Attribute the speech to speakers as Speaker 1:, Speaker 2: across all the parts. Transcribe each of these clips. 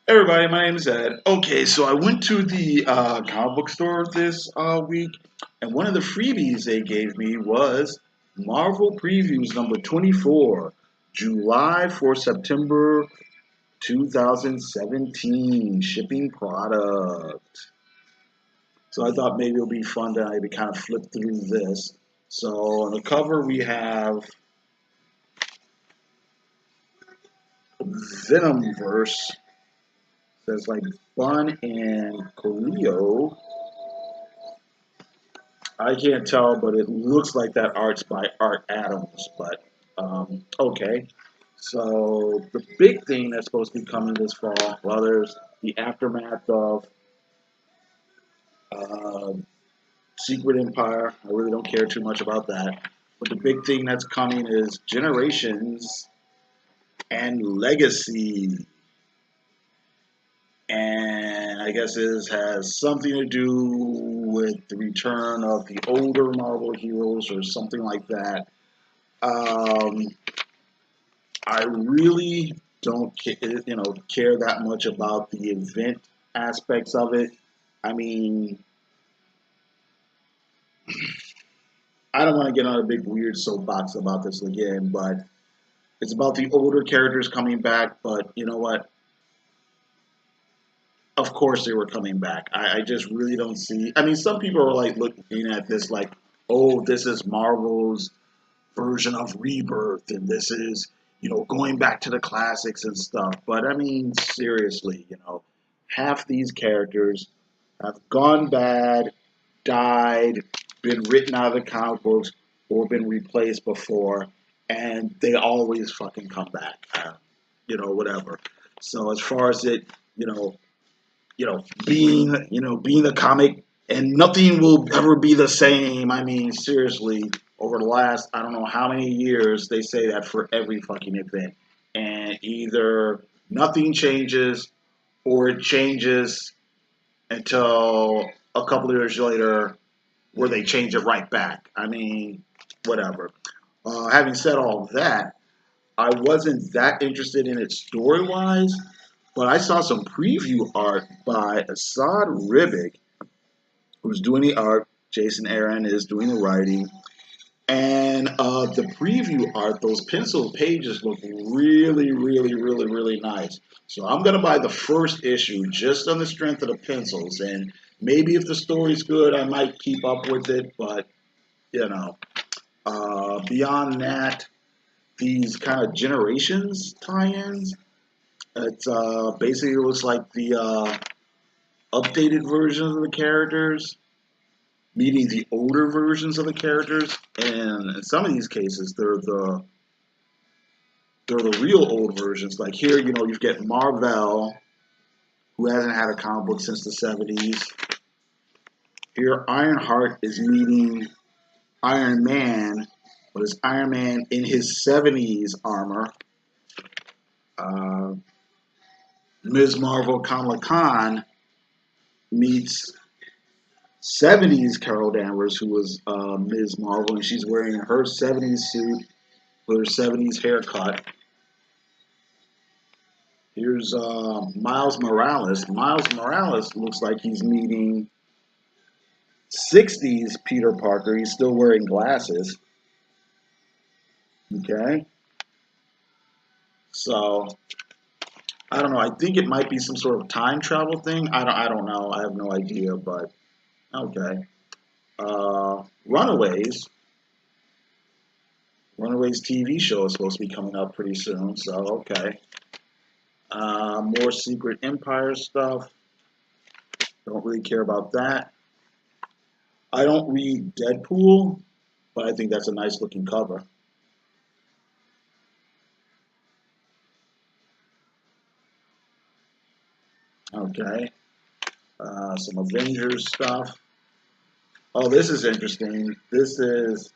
Speaker 1: Everybody, my name is Ed. Okay, so I went to the comic book store this week, and one of the freebies they gave me was Marvel Previews number 24, July for September 2017, shipping product. So I thought maybe it'll be fun to maybe kind of flip through this. So on the cover we have Venomverse. Says like Bun and Coolio. I can't tell, but it looks like that art's by Art Adams. But okay. So the big thing that's supposed to be coming this fall, well, there's the aftermath of uh, Secret Empire. I really don't care too much about that. But the big thing that's coming is Generations and Legacy. And I guess it has something to do with the return of the older Marvel heroes or something like that. Um, I really don't care that much about the event aspects of it. I mean, I don't want to get on a big weird soapbox about this again, but it's about the older characters coming back. But you know what? Of course they were coming back. I just really don't see. I mean, some people are like looking at this like, oh, this is Marvel's version of Rebirth, and this is going back to the classics and stuff. But I mean, seriously, half these characters have gone bad, died, been written out of the comic books, or been replaced before, and they always fucking come back. Whatever. So as far as it, you know, being a comic and nothing will ever be the same. I mean, seriously, over the last, I don't know how many years, they say that for every fucking event. And either nothing changes or it changes until a couple of years later where they change it right back. I mean, whatever. Having said all that, I wasn't that interested in it story wise, but I saw some preview art by Assad Ribic, who's doing the art. Jason Aaron is doing the writing. And the preview art, those pencil pages look really, really, really, really nice. So I'm going to buy the first issue just on the strength of the pencils. And maybe if the story's good, I might keep up with it. But, beyond that, these kind of generations tie-ins, it's basically looks like the updated versions of the characters meeting the older versions of the characters, and in some of these cases, they're the real old versions. Like here, you get Marvel, who hasn't had a comic book since the '70s. Here, Ironheart is meeting Iron Man, but it's Iron Man in his '70s armor. Uh, Ms. Marvel Kamala Khan meets '70s Carol Danvers, who was Ms. Marvel, and she's wearing her '70s suit with her '70s haircut. Here's Miles Morales. Miles Morales looks like he's meeting '60s Peter Parker. He's still wearing glasses. Okay, so I don't know. I think it might be some sort of time travel thing. I don't know. I have no idea, but okay. Runaways. Runaways TV show is supposed to be coming up pretty soon. So okay. More Secret Empire stuff. Don't really care about that. I don't read Deadpool, but I think that's a nice looking cover. Okay. Some Avengers stuff. Oh, this is interesting. This is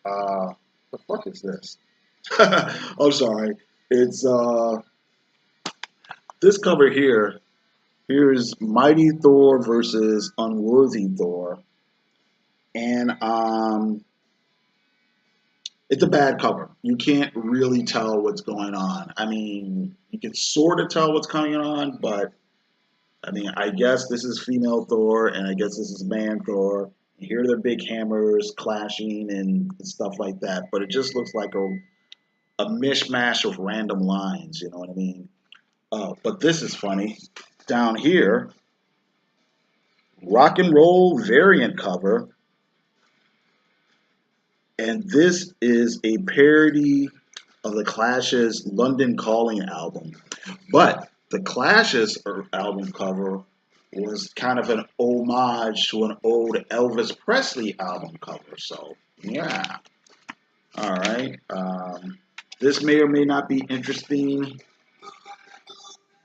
Speaker 1: the fuck is this? I'm sorry. It's this cover here. Here's Mighty Thor versus Unworthy Thor, and It's a bad cover. You can't really tell what's going on. I mean, you can sort of tell what's going on, but I mean, I guess this is female Thor, and I guess this is man Thor. You hear their big hammers clashing and stuff like that, but it just looks like a mishmash of random lines. You know what I mean? But this is funny. Down here, rock and roll variant cover, and this is a parody of the Clash's London Calling album. But the Clash's album cover was kind of an homage to an old Elvis Presley album cover. So, yeah. All right. This may or may not be interesting.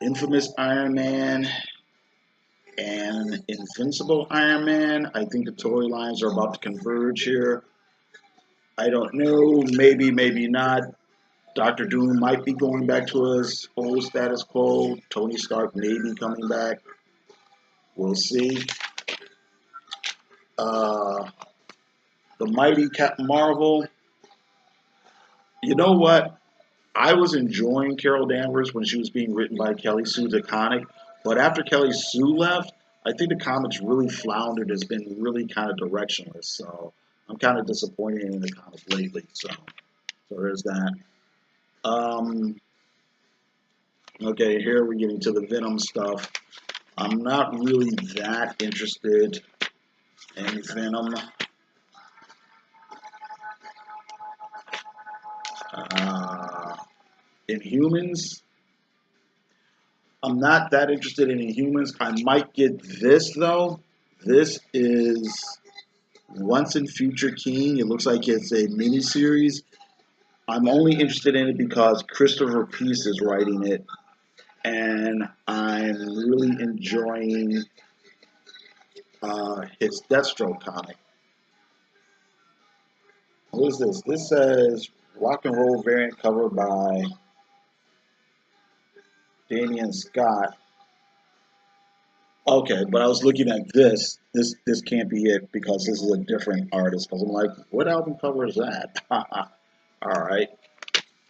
Speaker 1: Infamous Iron Man and Invincible Iron Man. I think the toy lines are about to converge here. I don't know. Maybe, maybe not. Doctor Doom might be going back to his old status quo. Tony Stark may be coming back. We'll see. Uh, the Mighty Captain Marvel. You know what? I was enjoying Carol Danvers when she was being written by Kelly Sue DeConnick, but after Kelly Sue left, I think the comics really floundered. It's been really kind of directionless, so I'm kind of disappointed in the comics lately. So there's that. Um, okay, here we're getting to the Venom stuff. I'm not really that interested in Venom. Inhumans. I'm not that interested in Inhumans. I might get this though. This is Once and Future King. It looks like it's a miniseries. I'm only interested in it because Christopher Peace is writing it, and I'm really enjoying his Deathstroke comic. What is this? This says rock and roll variant cover by Damian Scott. Okay, but I was looking at this. This can't be it because this is a different artist. Because I'm like, what album cover is that? All right.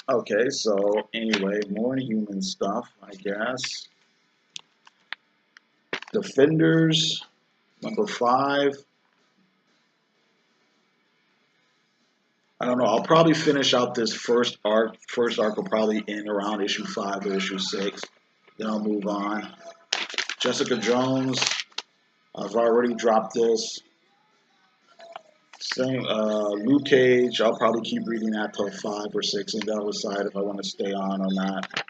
Speaker 1: Okay, so anyway, more human stuff, I guess. Defenders, #5. I don't know. I'll probably finish out this first arc. First arc will probably end around issue 5 or issue 6. Then I'll move on. Jessica Jones. I've already dropped this. Same, Luke Cage. I'll probably keep reading that till 5 or 6, and then I'll decide if I want to stay on or not.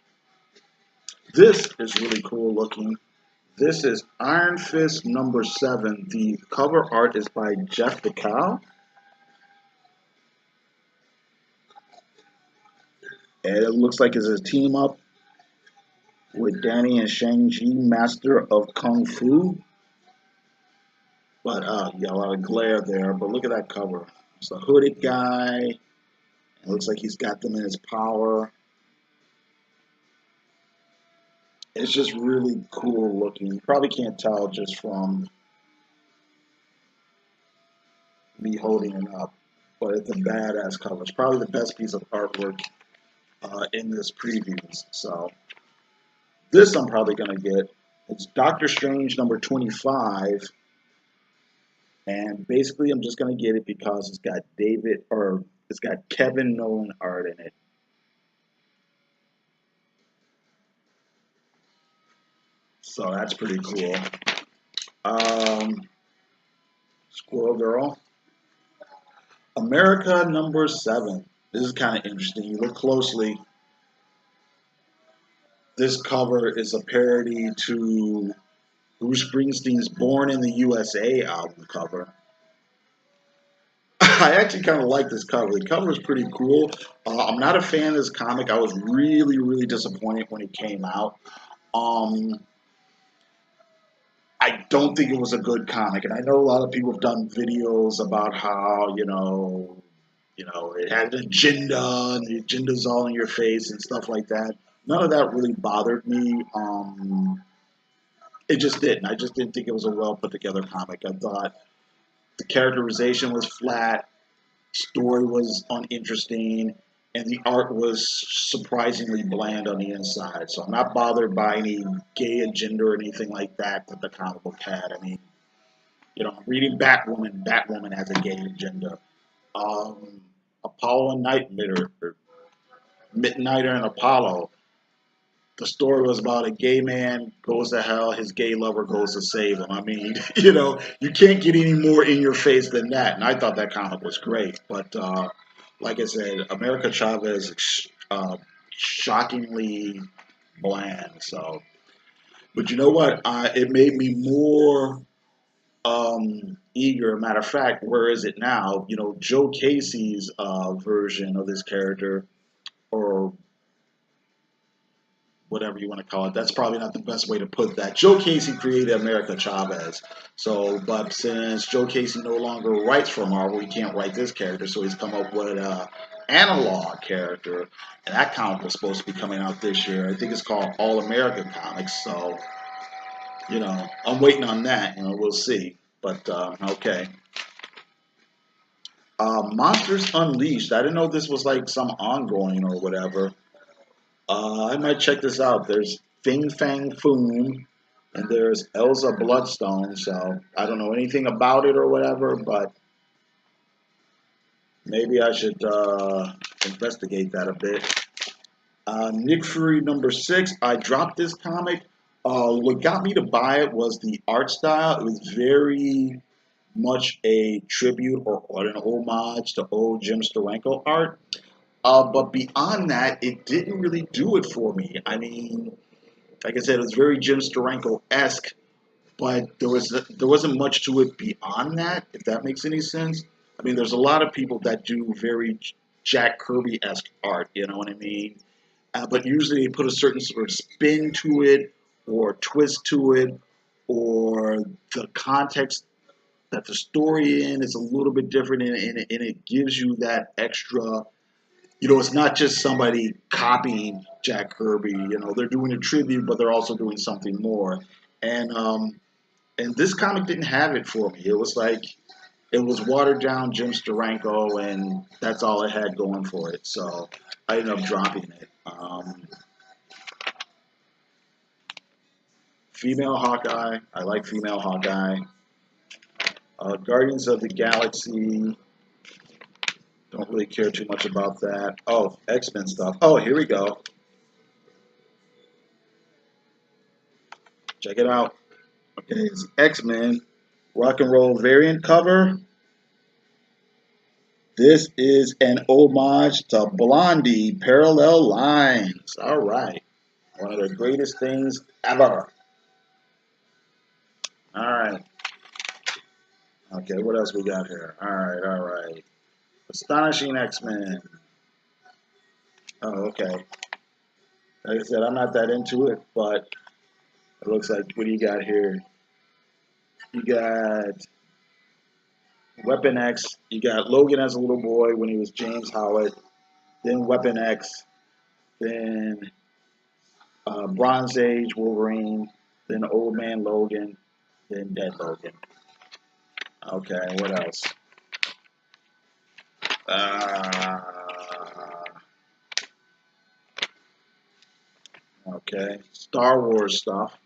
Speaker 1: This is really cool looking. This is Iron Fist #7. The cover art is by Jeff DeCal. And it looks like it's a team up with Danny and Shang-Chi, Master of Kung Fu. But you got a lot of glare there. But look at that cover. It's a hooded guy. It looks like he's got them in his power. It's just really cool looking. You probably can't tell just from me holding it up. But it's a badass cover. It's probably the best piece of artwork in this previews. So this I'm probably going to get. It's Doctor Strange #25. And basically I'm just going to get it because it's got it's got Kevin Nolan art in it. So that's pretty cool. Squirrel Girl. America #7. This is kind of interesting. You look closely. This cover is a parody to Bruce Springsteen's Born in the USA album cover. I actually kind of like this cover. The cover is pretty cool. I'm not a fan of this comic. I was really, really disappointed when it came out. I don't think it was a good comic, and I know a lot of people have done videos about how it had an agenda, and the agenda's all in your face and stuff like that. None of that really bothered me. It just didn't. I just didn't think it was a well put together comic. I thought the characterization was flat. Story was uninteresting, and the art was surprisingly bland on the inside. So I'm not bothered by any gay agenda or anything like that that the comic book had. I mean, reading Batwoman, Batwoman has a gay agenda. Um, Apollo and Nightmare, or Midnighter and Apollo. The story was about a gay man goes to hell, his gay lover goes to save him. I mean, you can't get any more in your face than that. And I thought that comic was great. But like I said, America Chavez shockingly bland. So, but you know what? It made me more eager. Matter of fact, where is it now? Joe Casey's version of this character, or whatever you want to call it. That's probably not the best way to put that. Joe Casey created America Chavez. So, but since Joe Casey no longer writes for Marvel, he can't write this character. So he's come up with an analog character. And that comic was supposed to be coming out this year. I think it's called All American Comics. So, I'm waiting on that. We'll see. But, okay. Monsters Unleashed. I didn't know this was like some ongoing or whatever. I might check this out. There's Fing Fang Foom, and there's Elsa Bloodstone. So I don't know anything about it or whatever, but maybe I should investigate that a bit. Nick Fury #6. I dropped this comic. What got me to buy it was the art style. It was very much a tribute or an homage to old Jim Steranko art. But beyond that, it didn't really do it for me. I mean, like I said, it was very Jim Steranko-esque, but there wasn't much to it beyond that, if that makes any sense. I mean, there's a lot of people that do very Jack Kirby-esque art, you know what I mean? But usually they put a certain sort of spin to it, or twist to it, or the context that the story in is a little bit different, and it gives you that extra. It's not just somebody copying Jack Kirby. They're doing a tribute, but they're also doing something more. And this comic didn't have it for me. It was like it was watered down Jim Steranko, and that's all it had going for it. So I ended up dropping it. Female Hawkeye. I like female Hawkeye. Guardians of the Galaxy. Don't really care too much about that. Oh, X-Men stuff. Oh, here we go. Check it out. Okay, it's X-Men rock and roll variant cover. This is an homage to Blondie Parallel Lines. All right. One of the greatest things ever. All right. Okay, what else we got here? All right, all right. Astonishing X-Men. Oh, okay. Like I said, I'm not that into it, but it looks like, what do you got here? You got Weapon X. You got Logan as a little boy when he was James Howard. Then Weapon X. Then Bronze Age Wolverine. Then Old Man Logan. Then Dead Logan. Okay, what else? Okay, Star Wars stuff.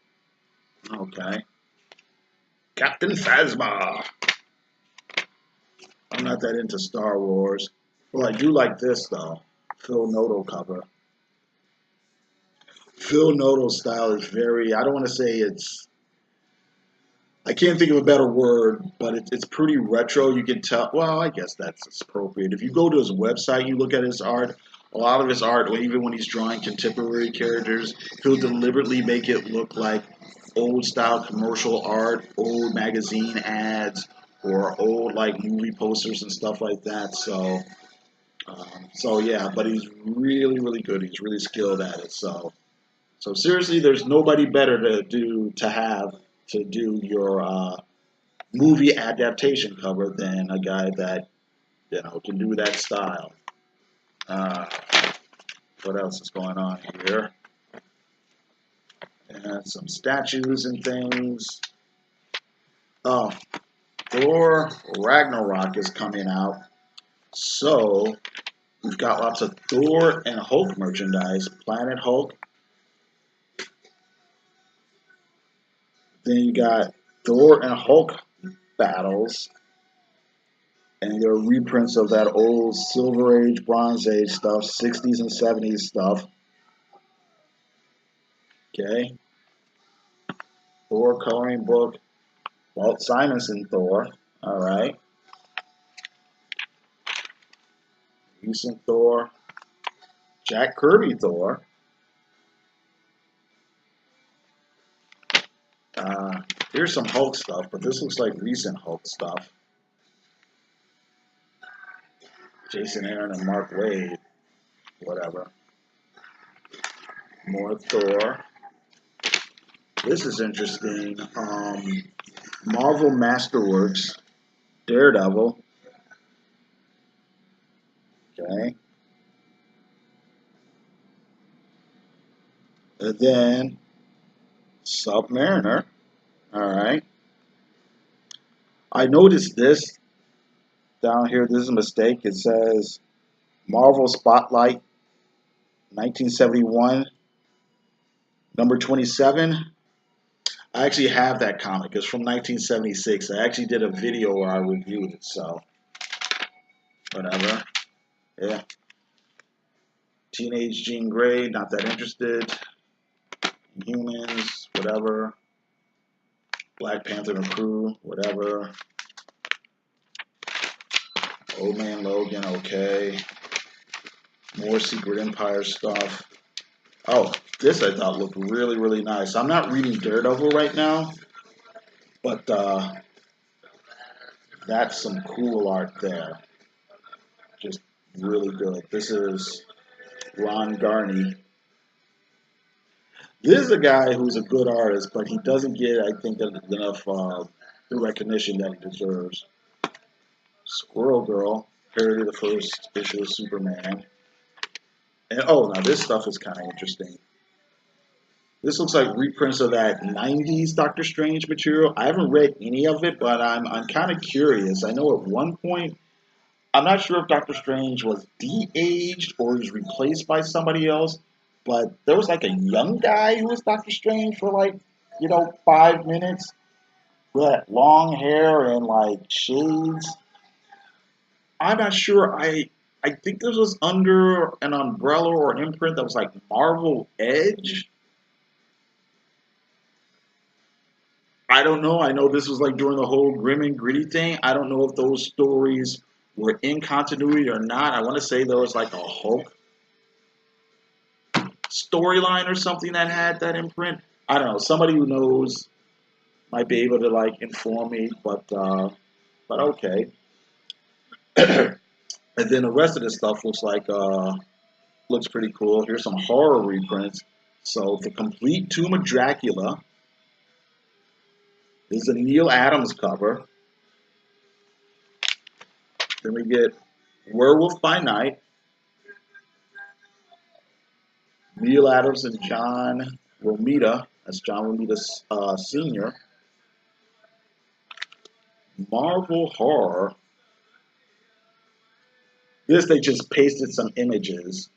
Speaker 1: Okay. Captain Phasma. I'm not that into Star Wars. Well, I do like this, though. Phil Noto cover. Phil Noto's style is very, I don't want to say I can't think of a better word, but it's pretty retro. You can tell, well, I guess that's appropriate. If you go to his website, you look at his art, a lot of his art, even when he's drawing contemporary characters, he'll deliberately make it look like old style commercial art, old magazine ads, or old like movie posters and stuff like that. So yeah, but he's really, really good. He's really skilled at it. So seriously, there's nobody better to do your movie adaptation cover than a guy that can do that style. Uh, what else is going on here? And some statues and things. Oh, Thor Ragnarok is coming out. So we've got lots of Thor and Hulk merchandise. Planet Hulk. Then you got Thor and Hulk battles. And they're reprints of that old Silver Age, Bronze Age stuff, 60s and 70s stuff. Okay. Thor coloring book. Walt Simonson Thor. All right. Recent Thor. Jack Kirby Thor. Here's some Hulk stuff, but this looks like recent Hulk stuff. Jason Aaron and Mark Waid. Whatever. More Thor. This is interesting. Marvel Masterworks. Daredevil. Okay. And then Submariner. All right. I noticed this down here. This is a mistake. It says Marvel Spotlight 1971, number 27. I actually have that comic. It's from 1976. I actually did a video where I reviewed it. So, whatever. Yeah. Teenage Jean Grey, not that interested. Humans, whatever. Black Panther and Crew, whatever. Old Man Logan, okay. More Secret Empire stuff. Oh, this I thought looked really, really nice. I'm not reading Daredevil right now, but that's some cool art there. Just really good. This is Ron Garney. This is a guy who's a good artist, but he doesn't get, I think, enough the recognition that he deserves. Squirrel Girl, parody of the first issue of Superman. And oh, now this stuff is kind of interesting. This looks like reprints of that 90s Doctor Strange material. I haven't read any of it, but I'm kind of curious. I know at one point, I'm not sure if Doctor Strange was de-aged or was replaced by somebody else, but there was like a young guy who was Doctor Strange for like, 5 minutes with long hair and like shades. I'm not sure. I think this was under an umbrella or an imprint that was like Marvel Edge. I don't know. I know this was like during the whole grim and gritty thing. I don't know if those stories were in continuity or not. I want to say there was like a Hulk storyline or something that had that imprint. I don't know. Somebody who knows might be able to like inform me, but okay. And then the rest of this stuff looks pretty cool. Here's some horror reprints. So the complete Tomb of Dracula. This is a Neil Adams cover. Then we get Werewolf by Night. Neil Adams and John Romita. That's John Romita Sr. Marvel Horror. This, they just pasted some images.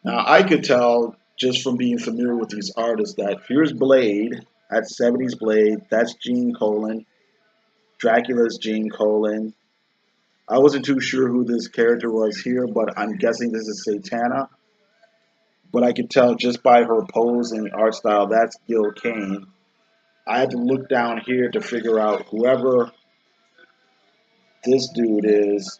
Speaker 1: Now, I could tell just from being familiar with these artists that here's Blade. That's 70s Blade. That's Gene Colan. Dracula's Gene Colan. I wasn't too sure who this character was here, but I'm guessing this is Satana. But I could tell just by her pose and art style, that's Gil Kane. I had to look down here to figure out whoever this dude is.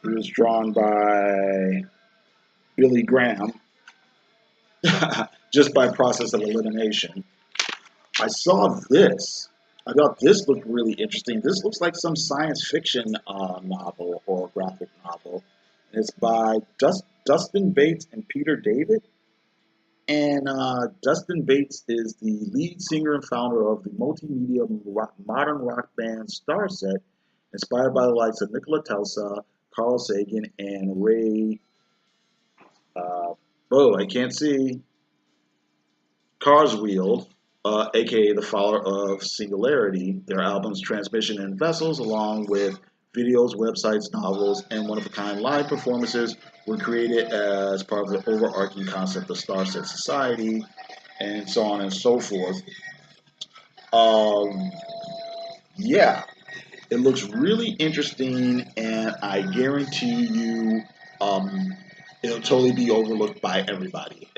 Speaker 1: He was drawn by Billy Graham, just by process of elimination. I saw this. I thought this looked really interesting. This looks like some science fiction novel or graphic novel. And it's by Dustin Bates and Peter David. And Dustin Bates is the lead singer and founder of the multimedia modern rock band Starset, inspired by the likes of Nikola Tesla, Carl Sagan, and Ray. I can't see. Carswheel. aka the follower of Singularity. Their albums Transmission and Vessels, along with videos, websites, novels, and one-of-a-kind live performances, were created as part of the overarching concept of Starset Society, and so on and so forth. Um, yeah, it looks really interesting, and I guarantee you, um, it'll totally be overlooked by everybody.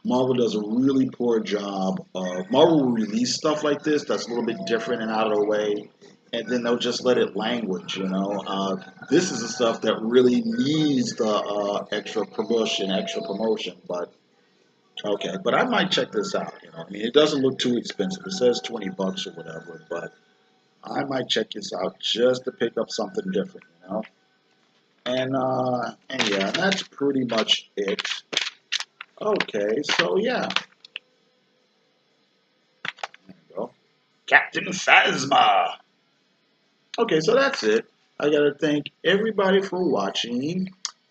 Speaker 1: Marvel does a really poor job of. Marvel will release stuff like this that's a little bit different and out of the way, and then they'll just let it language. This is the stuff that really needs the extra promotion. But okay, but I might check this out. I mean, it doesn't look too expensive. It says $20 or whatever, but I might check this out just to pick up something different. And yeah, that's pretty much it. Okay, so yeah, there you go. Captain Phasma. Okay, so that's it. I gotta thank everybody for watching,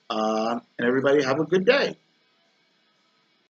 Speaker 1: and everybody have a good day.